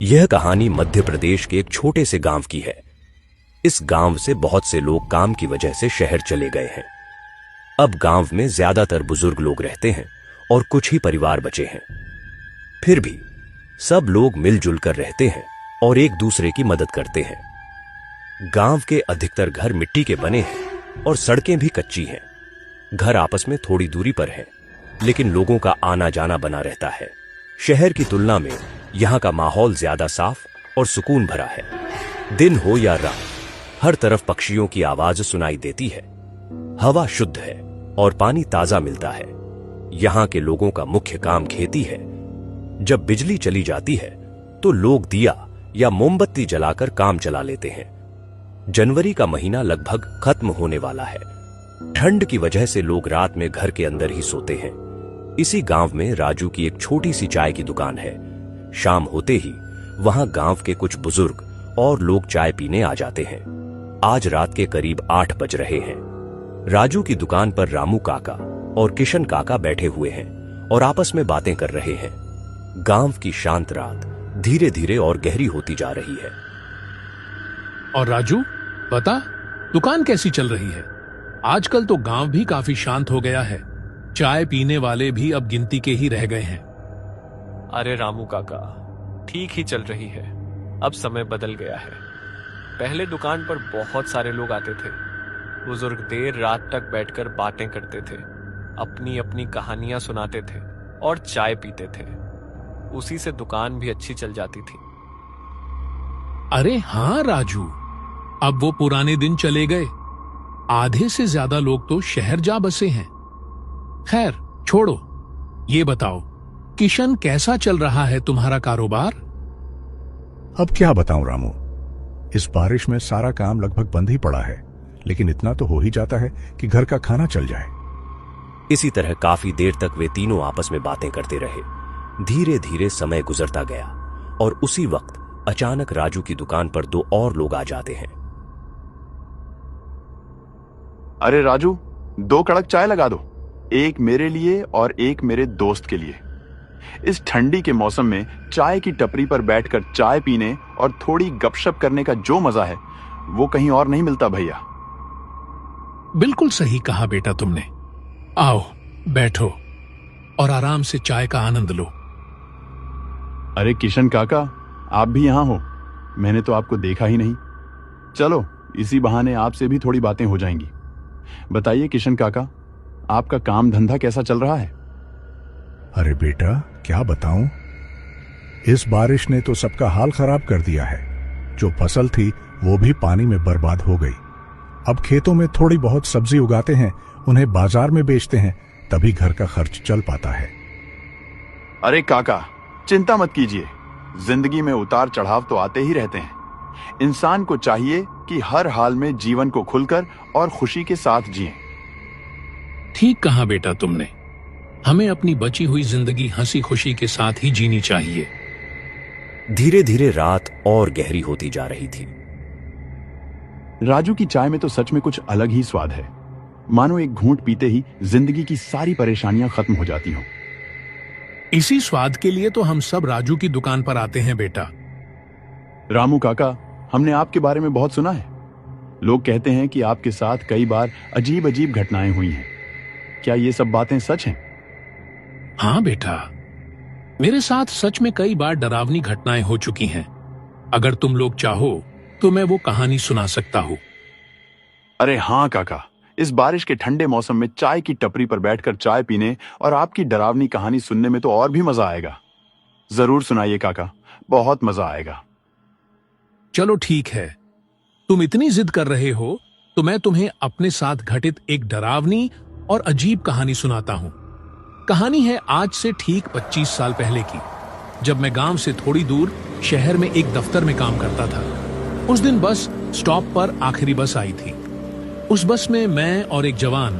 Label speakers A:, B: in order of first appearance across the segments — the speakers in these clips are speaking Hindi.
A: यह कहानी मध्य प्रदेश के एक छोटे से गांव की है। इस गांव से बहुत से लोग काम की वजह से शहर चले गए हैं। अब गांव में ज्यादातर बुजुर्ग लोग रहते हैं और कुछ ही परिवार बचे हैं। फिर भी सब लोग मिलजुल कर रहते हैं और एक दूसरे की मदद करते हैं। गांव के अधिकतर घर मिट्टी के बने हैं और सड़कें भी कच्ची हैं। घर आपस में थोड़ी दूरी पर हैं, लेकिन लोगों का आना जाना बना रहता है। शहर की तुलना में यहाँ का माहौल ज्यादा साफ और सुकून भरा है। दिन हो या रात, हर तरफ पक्षियों की आवाज सुनाई देती है। हवा शुद्ध है और पानी ताजा मिलता है। यहाँ के लोगों का मुख्य काम खेती है। जब बिजली चली जाती है तो लोग दिया या मोमबत्ती जलाकर काम चला लेते हैं। जनवरी का महीना लगभग खत्म होने वाला है। ठंड की वजह से लोग रात में घर के अंदर ही सोते हैं। इसी गांव में राजू की एक छोटी सी चाय की दुकान है। शाम होते ही वहां गांव के कुछ बुजुर्ग और लोग चाय पीने आ जाते हैं। आज रात के करीब 8 बज रहे हैं। राजू की दुकान पर रामू काका और किशन काका बैठे हुए हैं और आपस में बातें कर रहे हैं। गांव की शांत रात धीरे धीरे और गहरी होती जा रही है।
B: और राजू, बता, दुकान कैसी चल रही है? आजकल तो गांव भी काफी शांत हो गया है। चाय पीने वाले भी अब गिनती के ही रह गए हैं।
C: अरे रामू काका, ठीक ही चल रही है। अब समय बदल गया है। पहले दुकान पर बहुत सारे लोग आते थे। बुजुर्ग देर रात तक बैठकर बातें करते थे, अपनी अपनी कहानियां सुनाते थे और चाय पीते थे। उसी से दुकान भी अच्छी चल जाती थी।
B: अरे हाँ राजू, अब वो पुराने दिन चले गए। आधे से ज्यादा लोग तो शहर जा बसे हैं। खैर छोड़ो, ये बताओ, किशन, कैसा चल रहा है तुम्हारा कारोबार?
D: अब क्या बताऊं रामू, इस बारिश में सारा काम लगभग बंद ही पड़ा है, लेकिन इतना तो हो ही जाता है कि घर का खाना चल जाए।
A: इसी तरह काफी देर तक वे तीनों आपस में बातें करते रहे। धीरे धीरे समय गुजरता गया और उसी वक्त अचानक राजू की दुकान पर 2 और लोग आ जाते हैं।
E: अरे राजू, 2 कड़क चाय लगा दो, एक मेरे लिए और एक मेरे दोस्त के लिए। इस ठंडी के मौसम में चाय की टपरी पर बैठकर चाय पीने और थोड़ी गपशप करने का जो मजा है वो कहीं और नहीं मिलता भैया।
B: बिल्कुल सही कहा बेटा तुमने। आओ बैठो और आराम से चाय का आनंद लो।
E: अरे किशन काका, आप भी यहां हो? मैंने तो आपको देखा ही नहीं। चलो, इसी बहाने आपसे भी थोड़ी बातें हो जाएंगी। बताइए किशन काका, आपका काम धंधा कैसा चल रहा है?
D: अरे बेटा, क्या बताऊं, इस बारिश ने तो सबका हाल खराब कर दिया है। जो फसल थी वो भी पानी में बर्बाद हो गई। अब खेतों में थोड़ी बहुत सब्जी उगाते हैं, उन्हें बाजार में बेचते हैं, तभी घर का खर्च चल पाता है।
E: अरे काका, चिंता मत कीजिए। जिंदगी में उतार चढ़ाव तो आते ही रहते हैं। इंसान को चाहिए कि हर हाल में जीवन को खुलकर और खुशी के साथ जिए।
B: ठीक कहा बेटा तुमने। हमें अपनी बची हुई जिंदगी हंसी खुशी के साथ ही जीनी चाहिए।
A: धीरे धीरे रात और गहरी होती जा रही थी।
E: राजू की चाय में तो सच में कुछ अलग ही स्वाद है। मानो एक घूंट पीते ही जिंदगी की सारी परेशानियां खत्म हो जाती हों।
B: इसी स्वाद के लिए तो हम सब राजू की दुकान पर आते हैं बेटा।
E: रामू काका, हमने आपके बारे में बहुत सुना है। लोग कहते हैं कि आपके साथ कई बार अजीब अजीब घटनाएं हुई हैं। क्या ये सब बातें सच हैं?
B: हाँ बेटा, मेरे साथ सच में कई बार डरावनी घटनाएं हो चुकी हैं। अगर तुम लोग चाहो तो मैं वो कहानी सुना सकता हूँ।
E: अरे हाँ काका, इस बारिश के ठंडे मौसम में चाय की टपरी पर बैठकर चाय पीने और आपकी डरावनी कहानी सुनने में तो और भी मजा आएगा। जरूर सुनाइए काका, बहुत मजा आएगा।
B: चलो ठीक है, तुम इतनी जिद कर रहे हो तो मैं तुम्हें अपने साथ घटित एक डरावनी और अजीब कहानी सुनाता हूं। कहानी है आज से ठीक 25 साल पहले की, जब मैं गांव से थोड़ी दूर शहर में एक दफ्तर में काम करता था। उस दिन बस स्टॉप पर आखिरी बस आई थी। उस बस में मैं और एक जवान,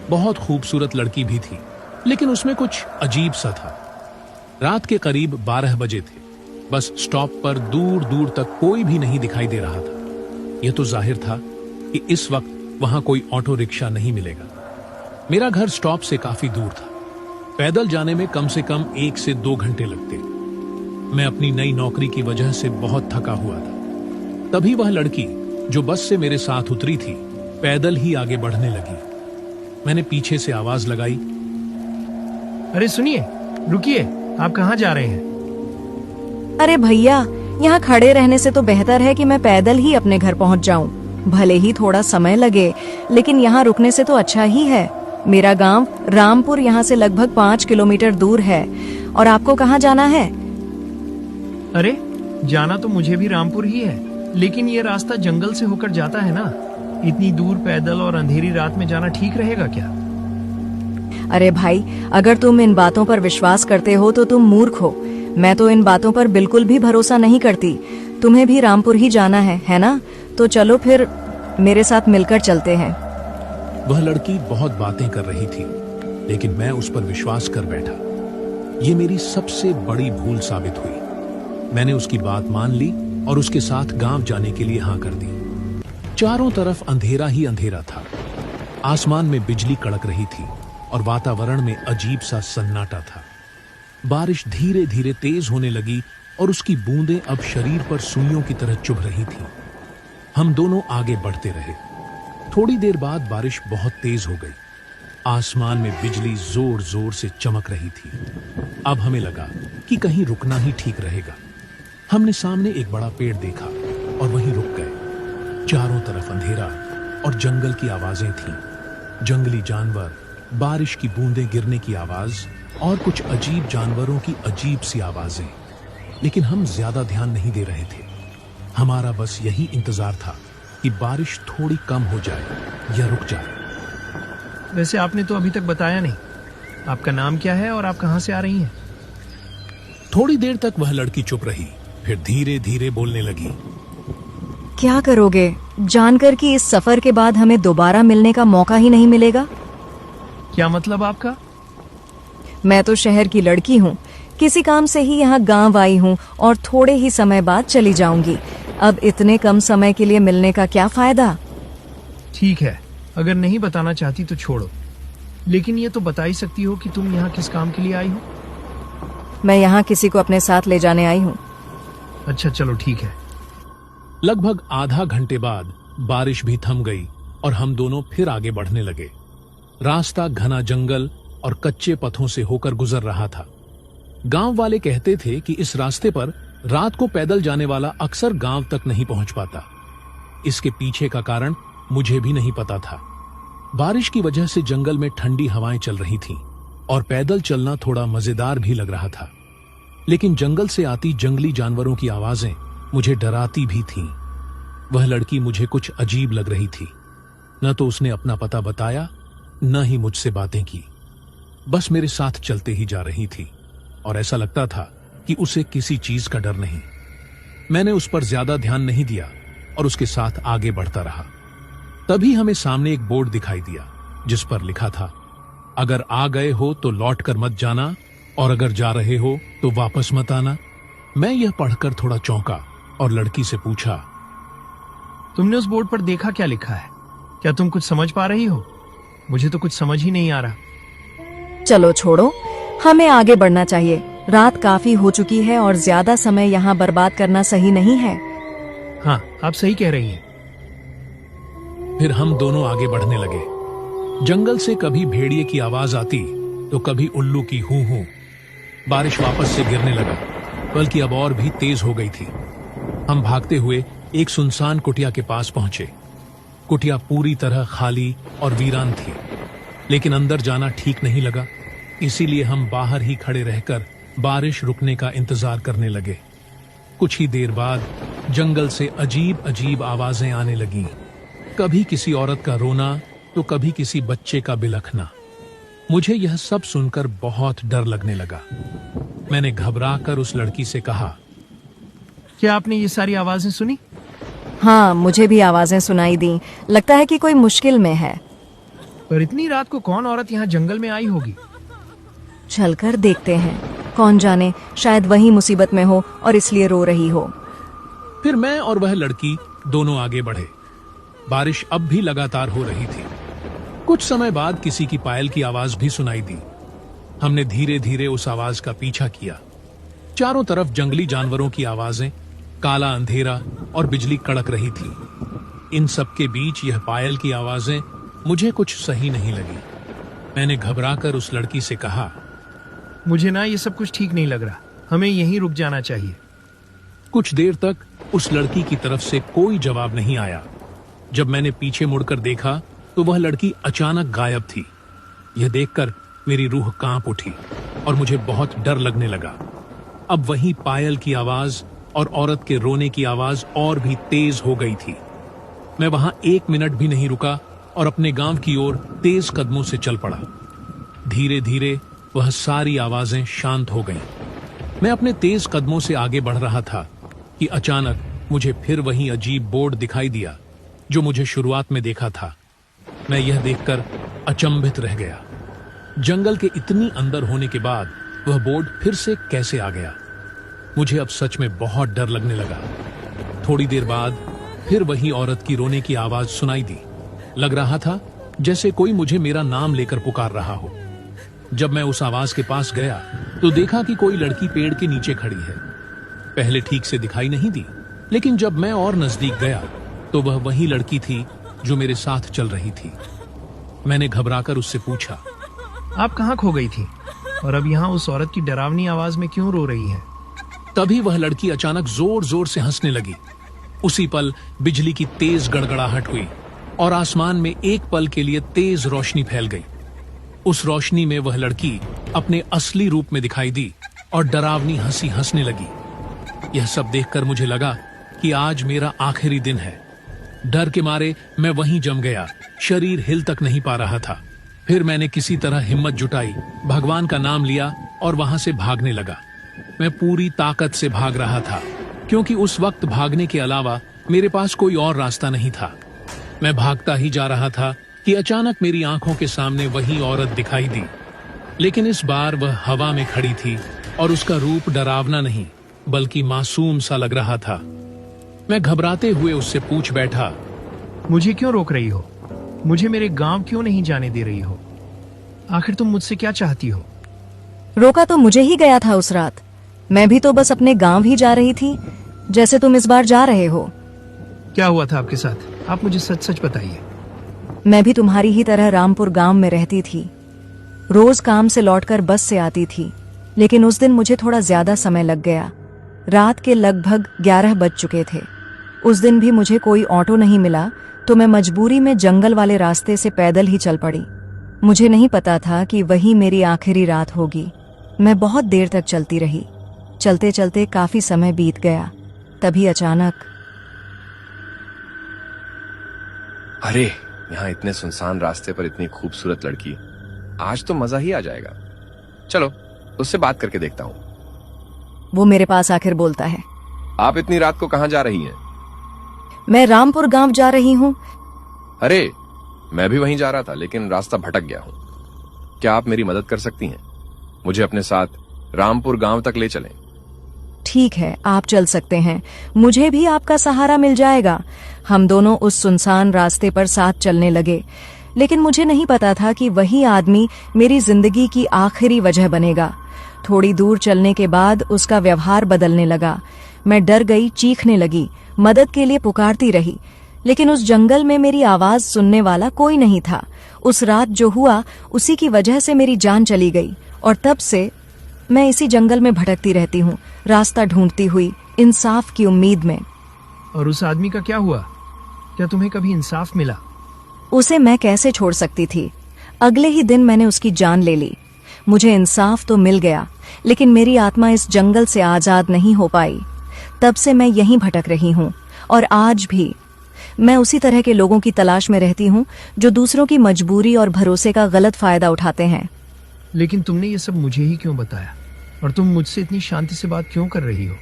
B: बहुत खूबसूरत लड़की भी थी, लेकिन उसमें कुछ अजीब सा था। रात के करीब 12 बजे थे। बस स्टॉप पर दूर दूर तक कोई भी नहीं दिखाई दे रहा था। यह तो जाहिर था कि इस वक्त वहां कोई ऑटो रिक्शा नहीं मिलेगा। मेरा घर स्टॉप से काफी दूर था। पैदल जाने में कम से कम 1 से 2 घंटे लगते। मैं अपनी नई नौकरी की वजह से बहुत थका हुआ था। तभी वह लड़की जो बस से मेरे साथ उतरी थी पैदल ही आगे बढ़ने लगी। मैंने पीछे से आवाज लगाई,
F: अरे सुनिए, रुकिए, आप कहाँ जा रहे हैं?
G: अरे भैया, यहाँ खड़े रहने से तो बेहतर है कि मैं पैदल ही अपने घर पहुँच जाऊँ। भले ही थोड़ा समय लगे, लेकिन यहाँ रुकने से तो अच्छा ही है। मेरा गांव रामपुर यहाँ से लगभग 5 किलोमीटर दूर है। और आपको कहाँ जाना है?
F: अरे जाना तो मुझे भी रामपुर ही है, लेकिन ये रास्ता जंगल से होकर जाता है ना। इतनी दूर पैदल और अंधेरी रात में जाना ठीक रहेगा क्या?
G: अरे भाई, अगर तुम इन बातों पर विश्वास करते हो तो तुम मूर्ख हो। मैं तो इन बातों पर बिल्कुल भी भरोसा नहीं करती। तुम्हें भी रामपुर ही जाना है ना? तो चलो फिर मेरे साथ मिलकर चलते हैं।
B: वह लड़की बहुत बातें कर रही थी, लेकिन मैं उस पर विश्वास कर बैठा। ये मेरी सबसे बड़ी भूल साबित हुई। मैंने उसकी बात मान ली और उसके साथ गांव जाने के लिए हाँ कर दी। चारों तरफ अंधेरा ही अंधेरा था। आसमान में बिजली कड़क रही थी और वातावरण में अजीब सा सन्नाटा था। बारिश धीरे धीरे तेज होने लगी और उसकी बूंदें अब शरीर पर सुइयों की तरह चुभ रही थीं। हम दोनों आगे बढ़ते रहे। थोड़ी देर बाद बारिश बहुत तेज हो गई। आसमान में बिजली जोर जोर से चमक रही थी। अब हमें लगा कि कहीं रुकना ही ठीक रहेगा। हमने सामने एक बड़ा पेड़ देखा और वहीं रुक गए। चारों तरफ अंधेरा और जंगल की आवाजें थीं। जंगली जानवर, बारिश की बूंदें गिरने की आवाज और कुछ अजीब जानवरों की अजीब सी आवाजें। लेकिन हम ज्यादा ध्यान नहीं दे रहे थे। हमारा बस यही इंतजार था कि बारिश थोड़ी कम हो जाए या रुक जाए।
F: वैसे आपने तो अभी तक बताया नहीं, आपका नाम क्या है और आप कहाँ से आ रही हैं?
B: थोड़ी देर तक वह लड़की चुप रही, फिर धीरे धीरे बोलने लगी।
G: क्या करोगे जानकर कि इस सफर के बाद हमें दोबारा मिलने का मौका ही नहीं मिलेगा?
F: क्या मतलब आपका?
G: मैं तो शहर की लड़की हूँ, किसी काम से ही यहाँ गांव आई हूँ और थोड़े ही समय बाद चली जाऊंगी। अब इतने कम समय के लिए मिलने का क्या फायदा?
F: ठीक है, अगर नहीं बताना चाहती तो छोड़ो, लेकिन ये तो बता ही सकती हो कि तुम यहाँ किस काम के लिए आई हो।
G: मैं यहाँ किसी को अपने साथ ले जाने आई हूँ।
F: अच्छा चलो ठीक है।
B: लगभग आधा घंटे बाद बारिश भी थम गई और हम दोनों फिर आगे बढ़ने लगे। रास्ता घना जंगल और कच्चे पथों से होकर गुजर रहा था। गांव वाले कहते थे कि इस रास्ते पर रात को पैदल जाने वाला अक्सर गांव तक नहीं पहुंच पाता। इसके पीछे का कारण मुझे भी नहीं पता था। बारिश की वजह से जंगल में ठंडी हवाएं चल रही थीं और पैदल चलना थोड़ा मजेदार भी लग रहा था। लेकिन जंगल से आती जंगली जानवरों की आवाजें मुझे डराती भी थीं। वह लड़की मुझे कुछ अजीब लग रही थी। न तो उसने अपना पता बताया, न ही मुझसे बातें की। बस मेरे साथ चलते ही जा रही थी और ऐसा लगता था कि उसे किसी चीज का डर नहीं। मैंने उस पर ज्यादा ध्यान नहीं दिया और उसके साथ आगे बढ़ता रहा। तभी हमें सामने एक बोर्ड दिखाई दिया जिस पर लिखा था, अगर आ गए हो तो लौट कर मत जाना और अगर जा रहे हो तो वापस मत आना। मैं यह पढ़कर थोड़ा चौंका और लड़की से पूछा,
F: तुमने उस बोर्ड पर देखा क्या लिखा है? क्या तुम कुछ समझ पा रही हो? मुझे तो कुछ समझ ही नहीं आ रहा।
G: चलो छोड़ो, हमें आगे बढ़ना चाहिए। रात काफी हो चुकी है और ज्यादा समय यहाँ बर्बाद करना सही नहीं है।
F: हाँ, आप सही कह रही हैं।
B: फिर हम दोनों आगे बढ़ने लगे। जंगल से कभी भेड़िए की आवाज आती तो कभी उल्लू की हूं हूं। बारिश वापस से गिरने लगा, बल्कि अब और भी तेज हो गई थी। हम भागते हुए एक सुनसान कुटिया के पास पहुंचे। कुटिया पूरी तरह खाली और वीरान थी, लेकिन अंदर जाना ठीक नहीं लगा। इसीलिए हम बाहर ही खड़े रहकर बारिश रुकने का इंतजार करने लगे। कुछ ही देर बाद जंगल से अजीब अजीब आवाजें आने लगीं। कभी किसी औरत का रोना तो कभी किसी बच्चे का बिलखना। मुझे यह सब सुनकर बहुत डर लगने लगा। मैंने घबराकर उस लड़की से कहा,
F: क्या आपने ये सारी आवाजें सुनी?
G: हाँ, मुझे भी आवाजें सुनाई दी। लगता है कि कोई मुश्किल में है।
F: पर इतनी रात को कौन औरत यहाँ जंगल में आई होगी?
G: चलकर देखते हैं, कौन जाने शायद वही मुसीबत में हो और इसलिए रो रही हो।
B: फिर मैं और वह लड़की दोनों आगे बढ़े। बारिश अब भी लगातार हो रही थी। कुछ समय बाद किसी की पायल की आवाज भी सुनाई दी। हमने धीरे धीरे उस आवाज का पीछा किया। चारों तरफ जंगली जानवरों की आवाजें, काला अंधेरा और बिजली कड़क रही थी। इन सब के बीच यह पायल की आवाजें मुझे कुछ सही नहीं लगी। मैंने घबराकर उस लड़की से कहा,
F: मुझे ना ये सब कुछ ठीक नहीं लग रहा, हमें यहीं रुक जाना चाहिए।
B: कुछ देर तक उस लड़की की तरफ से कोई जवाब नहीं आया। जब मैंने पीछे मुड़कर देखा तो वह लड़की अचानक गायब थी। यह देखकर मेरी रूह कांप उठी और मुझे बहुत डर लगने लगा। अब वहीं पायल की आवाज और औरत के रोने की आवाज और भी तेज हो गई थी। मैं वहां 1 मिनट भी नहीं रुका और अपने गांव की ओर तेज कदमों से चल पड़ा। धीरे धीरे वह सारी आवाजें शांत हो गईं। मैं अपने तेज कदमों से आगे बढ़ रहा था कि अचानक मुझे फिर वही अजीब बोर्ड दिखाई दिया जो मुझे शुरुआत में देखा था। मैं यह देखकर अचंभित रह गया। जंगल के इतनी अंदर होने के बाद वह बोर्ड फिर से कैसे आ गया? मुझे अब सच में बहुत डर लगने लगा। थोड़ी देर बाद फिर वही औरत की रोने की आवाज सुनाई दी। लग रहा था जैसे कोई मुझे मेरा नाम लेकर पुकार रहा हो। जब मैं उस आवाज के पास गया तो देखा कि कोई लड़की पेड़ के नीचे खड़ी है। पहले ठीक से दिखाई नहीं दी, लेकिन जब मैं और नजदीक गया तो वह वही लड़की थी जो मेरे साथ चल रही थी। मैंने घबराकर उससे पूछा,
F: आप कहाँ खो गई थी और अब यहाँ उस औरत की डरावनी आवाज में क्यों रो रही है?
B: तभी वह लड़की अचानक जोर जोर से हंसने लगी। उसी पल बिजली की तेज गड़गड़ाहट हुई और आसमान में एक पल के लिए तेज रोशनी फैल गई। उस रोशनी में वह लड़की अपने असली रूप में दिखाई दी और डरावनी हंसी हंसने लगी। यह सब देखकर मुझे लगा कि आज मेरा आखिरी दिन है। डर के मारे मैं वहीं जम गया, शरीर हिल तक नहीं पा रहा था। फिर मैंने किसी तरह हिम्मत जुटाई, भगवान का नाम लिया और वहां से भागने लगा। मैं पूरी ताकत से भाग रहा था क्योंकि उस वक्त भागने के अलावा मेरे पास कोई और रास्ता नहीं था। मैं भागता ही जा रहा था कि अचानक मेरी आंखों के सामने वही औरत दिखाई दी, लेकिन इस बार वह हवा में खड़ी थी और उसका रूप डरावना नहीं बल्कि मासूम सा लग रहा था। मैं घबराते हुए उससे पूछ बैठा,
F: मुझे क्यों रोक रही हो? मुझे मेरे गांव क्यों नहीं जाने दे रही हो? आखिर तुम मुझसे क्या चाहती हो?
G: रोका तो मुझे ही गया था उस रात। मैं भी तो बस अपने गांव ही जा रही थी, जैसे तुम इस बार जा रहे हो।
F: क्या हुआ था आपके साथ? आप मुझे सच सच बताइए।
G: मैं भी तुम्हारी ही तरह रामपुर गांव में रहती थी। रोज काम से लौटकर बस से आती थी, लेकिन उस दिन मुझे थोड़ा ज्यादा समय लग गया। रात के लगभग 11 बज चुके थे। उस दिन भी मुझे कोई ऑटो नहीं मिला, तो मैं मजबूरी में जंगल वाले रास्ते से पैदल ही चल पड़ी। मुझे नहीं पता था कि वही मेरी आखिरी रात होगी। मैं बहुत देर तक चलती रही। चलते चलते काफी समय बीत गया। तभी अचानक,
H: अरे यहाँ इतने सुनसान रास्ते पर इतनी खूबसूरत लड़की, आज तो मजा ही आ जाएगा। चलो उससे बात करके देखता हूँ।
G: वो मेरे पास आखिर बोलता है,
H: आप इतनी रात को कहाँ जा रही हैं?
G: मैं रामपुर गांव जा रही हूँ।
H: अरे मैं भी वहीं जा रहा था, लेकिन रास्ता भटक गया हूँ। क्या आप मेरी मदद कर सकती हैं? मुझे अपने साथ रामपुर गांव तक ले चलें।
G: ठीक है, आप चल सकते हैं। मुझे भी आपका सहारा मिल जाएगा। हम दोनों उस सुनसान रास्ते पर साथ चलने लगे, लेकिन मुझे नहीं पता था कि वही आदमी मेरी जिंदगी की आखिरी वजह बनेगा। थोड़ी दूर चलने के बाद उसका व्यवहार बदलने लगा। मैं डर गई, चीखने लगी, मदद के लिए पुकारती रही, लेकिन उस जंगल में मेरी आवाज सुनने वाला कोई नहीं था। उस रात जो हुआ उसी की वजह से मेरी जान चली गई और तब से मैं इसी जंगल में भटकती रहती हूँ, रास्ता ढूंढती हुई, इंसाफ की उम्मीद में।
F: और उस आदमी का क्या हुआ? क्या तुम्हें कभी इंसाफ मिला?
G: उसे मैं कैसे छोड़ सकती थी? अगले ही दिन मैंने उसकी जान ले ली। मुझे इंसाफ तो मिल गया, लेकिन मेरी आत्मा इस जंगल से आजाद नहीं हो पाई। तब से मैं यहीं भटक रही हूँ और आज भी मैं उसी तरह के लोगों की तलाश में रहती हूँ जो दूसरों की मजबूरी और भरोसे का गलत फायदा उठाते हैं।
F: लेकिन तुमने ये सब मुझे ही क्यों बताया? और तुम मुझसे इतनी शांति से बात क्यों कर रही हो?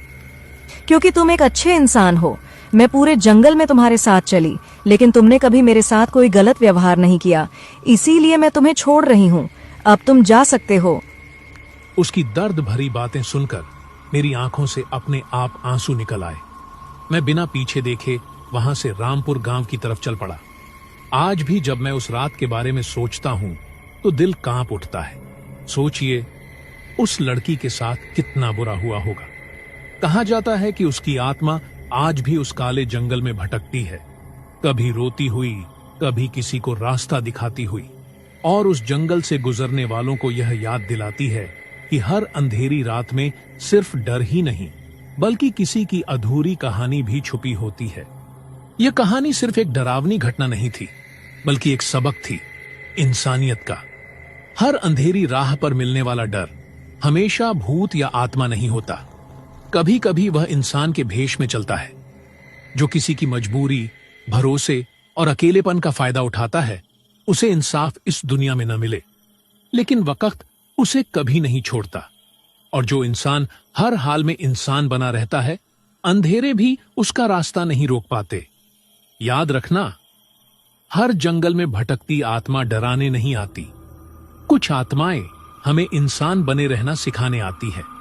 G: क्योंकि तुम एक अच्छे इंसान हो। मैं पूरे जंगल में तुम्हारे साथ चली, लेकिन तुमने कभी मेरे साथ कोई गलत व्यवहार नहीं किया, इसीलिए मैं तुम्हें छोड़ रही हूँ। अब तुम जा सकते हो।
B: उसकी दर्द भरी बातें सुनकर मेरी आंखों से अपने आप आंसू निकल आए। मैं बिना पीछे देखे वहां से रामपुर गांव की तरफ चल पड़ा। आज भी जब मैं उस रात के बारे में सोचता हूं तो दिल कांप उठता है। सोचिए, उस लड़की के साथ कितना बुरा हुआ होगा। कहा जाता है कि उसकी आत्मा आज भी उस काले जंगल में भटकती है, कभी रोती हुई, कभी किसी को रास्ता दिखाती हुई, और उस जंगल से गुजरने वालों को यह याद दिलाती है कि हर अंधेरी रात में सिर्फ डर ही नहीं बल्कि किसी की अधूरी कहानी भी छुपी होती है। यह कहानी सिर्फ एक डरावनी घटना नहीं थी, बल्कि एक सबक थी इंसानियत का। हर अंधेरी राह पर मिलने वाला डर हमेशा भूत या आत्मा नहीं होता। कभी कभी वह इंसान के भेष में चलता है, जो किसी की मजबूरी, भरोसे और अकेलेपन का फायदा उठाता है। उसे इंसाफ इस दुनिया में न मिले, लेकिन वक्त उसे कभी नहीं छोड़ता। और जो इंसान हर हाल में इंसान बना रहता है, अंधेरे भी उसका रास्ता नहीं रोक पाते। याद रखना, हर जंगल में भटकती आत्मा डराने नहीं आती। कुछ आत्माएं हमें इंसान बने रहना सिखाने आती है।